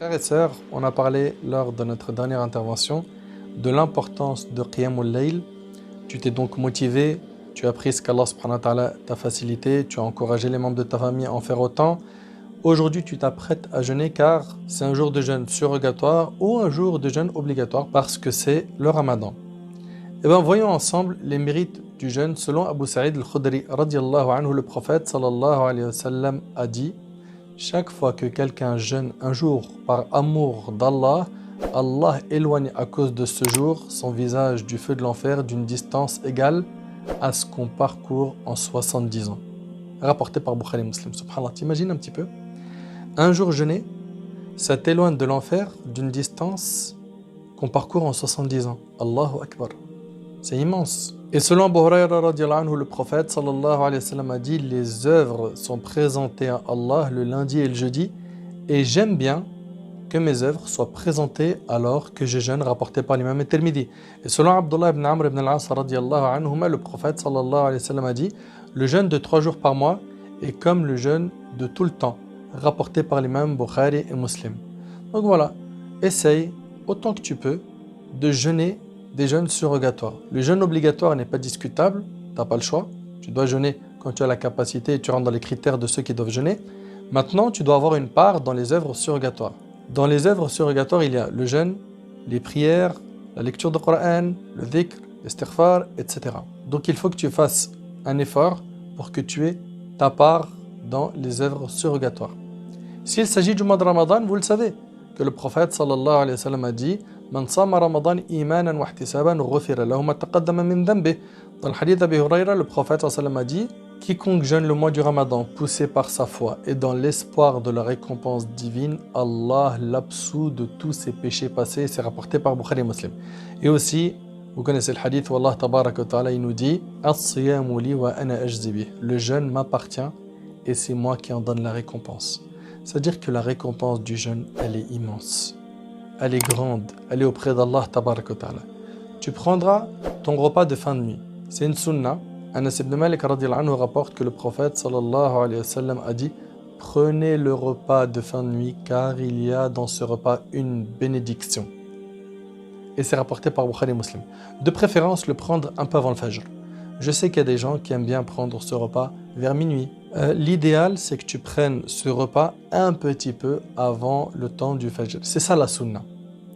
Frères et sœurs, on a parlé lors de notre dernière intervention de l'importance de Qiyamul Layl. Tu t'es donc motivé, tu as pris ce qu'Allah subhanahu wa ta'ala t'a facilité, tu as encouragé les membres de ta famille à en faire autant. Aujourd'hui, tu t'apprêtes à jeûner car c'est un jour de jeûne surrogatoire ou un jour de jeûne obligatoire parce que c'est le Ramadan. Eh bien, voyons ensemble les mérites du jeûne. Selon Abu Sa'id al-Khudri, radiyallahu anhu, le prophète sallallahu alayhi wa sallam a dit: chaque fois que quelqu'un jeûne un jour par amour d'Allah, Allah éloigne à cause de ce jour son visage du feu de l'enfer d'une distance égale à ce qu'on parcourt en 70 ans. Rapporté par Bukhari Muslim. Subhanallah, t'imagines un petit peu? Un jour jeûné, ça t'éloigne de l'enfer d'une distance qu'on parcourt en 70 ans. Allahu Akbar. C'est immense. Et selon Abu Hurayra radiyallahu anhu, le prophète sallallahu alayhi wa sallam a dit: les œuvres sont présentées à Allah le lundi et le jeudi, et j'aime bien que mes œuvres soient présentées alors que je jeûne, rapporté par l'imam at-Tirmidhi. Et selon Abdullah ibn Amr ibn al-As radiyallahu anhuma, le prophète sallallahu alayhi wa sallam a dit: le jeûne de 3 jours par mois est comme le jeûne de tout le temps, rapporté par l'imam Bukhari et Muslim. Donc voilà, essaye autant que tu peux de jeûner des jeûnes surrogatoires. Le jeûne obligatoire n'est pas discutable, tu n'as pas le choix. Tu dois jeûner quand tu as la capacité et tu rentres dans les critères de ceux qui doivent jeûner. Maintenant, tu dois avoir une part dans les œuvres surrogatoires. Dans les œuvres surrogatoires, il y a le jeûne, les prières, la lecture du Coran, le dhikr, l'istighfar, etc. Donc il faut que tu fasses un effort pour que tu aies ta part dans les œuvres surrogatoires. S'il s'agit du mois de Ramadan, vous le savez, que le prophète sallallahu alayhi wa sallam a dit: Man sama Ramadan imanan wa ihtisaban ghufira lahu ma taqaddama min dhanbi. Dans le hadith d'Abi Hurayra, le prophète sallallahu alayhi wa sallam a dit: quiconque jeûne le mois du Ramadan, poussé par sa foi et dans l'espoir de la récompense divine, Allah l'absout de tous ses péchés passés. C'est rapporté par Bukhari Muslim. Et aussi, vous connaissez le hadith où Allah tabaraka wa ta'ala il nous dit: As-siyamu li wa ana ajzi bih. Le jeûne m'appartient et c'est moi qui en donne la récompense. C'est-à-dire que la récompense du jeûne, elle est immense. Elle est grande. Elle est auprès d'Allah tabaraka wa ta'ala. Tu prendras ton repas de fin de nuit. C'est une sunna. Anas ibn Malik radiyallahu anhu rapporte que le prophète sallallahu alayhi wa sallam a dit: prenez le repas de fin de nuit car il y a dans ce repas une bénédiction. Et c'est rapporté par Bukhari Muslim. De préférence, le prendre un peu avant le Fajr. Je sais qu'il y a des gens qui aiment bien prendre ce repas vers minuit. L'idéal, c'est que tu prennes ce repas un petit peu avant le temps du Fajr. C'est ça la sunna.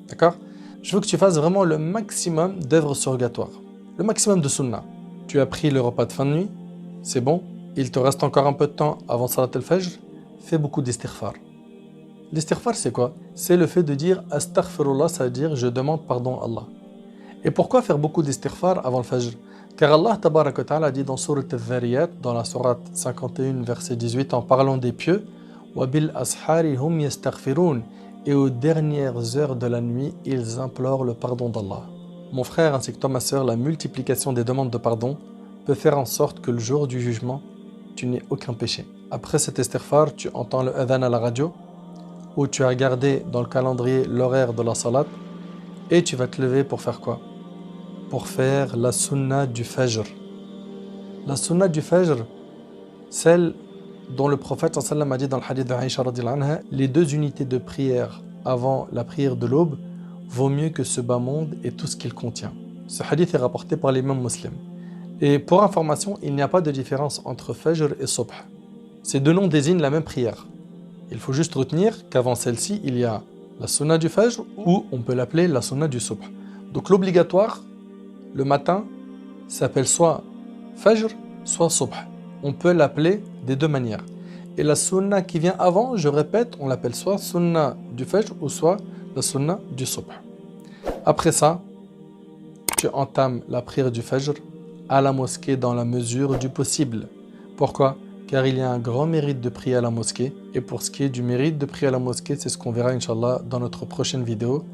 D'accord? Je veux que tu fasses vraiment le maximum d'œuvres surrogatoires. Le maximum de sunna. Tu as pris le repas de fin de nuit, c'est bon. Il te reste encore un peu de temps avant Salat al-Fajr. Fais beaucoup d'istighfar. L'istighfar, c'est quoi? C'est le fait de dire astaghfirullah, ça veut dire je demande pardon à Allah. Et pourquoi faire beaucoup d'istighfar avant le Fajr? Car Allah tabaraka wa ta'ala dit dans Sourate al-Dhariyat, dans la Sourate 51, verset 18, en parlant des pieux: wa bil ashari hum yastaghfirun. Et aux dernières heures de la nuit, ils implorent le pardon d'Allah. Mon frère ainsi que toi ma sœur, la multiplication des demandes de pardon peut faire en sorte que le jour du jugement, tu n'aies aucun péché. Après cet istighfar, tu entends le adhan à la radio, ou tu as regardé dans le calendrier l'horaire de la salat, et tu vas te lever pour faire quoi? Pour faire la sunna du Fajr. La sunna du Fajr, celle dont le prophète sallallahu alayhi wa sallam a dit dans le hadith d'Aïcha radhiyallahu anha: les 2 unités de prière avant la prière de l'aube vaut mieux que ce bas monde et tout ce qu'il contient. Ce hadith est rapporté par l'imam Muslim. Et pour information, il n'y a pas de différence entre Fajr et Subh. Ces 2 noms désignent la même prière. Il faut juste retenir qu'avant celle-ci, il y a la sunna du Fajr, ou on peut l'appeler la sunna du Subh. Donc l'obligatoire, le matin, s'appelle soit Fajr, soit Subh. On peut l'appeler des 2 manières. Et la sunna qui vient avant, je répète, on l'appelle soit sunna du Fajr ou soit la sunna du Subh. Après ça, tu entames la prière du Fajr à la mosquée dans la mesure du possible. Pourquoi? Car il y a un grand mérite de prier à la mosquée. Et pour ce qui est du mérite de prier à la mosquée, c'est ce qu'on verra, Inch'Allah, dans notre prochaine vidéo.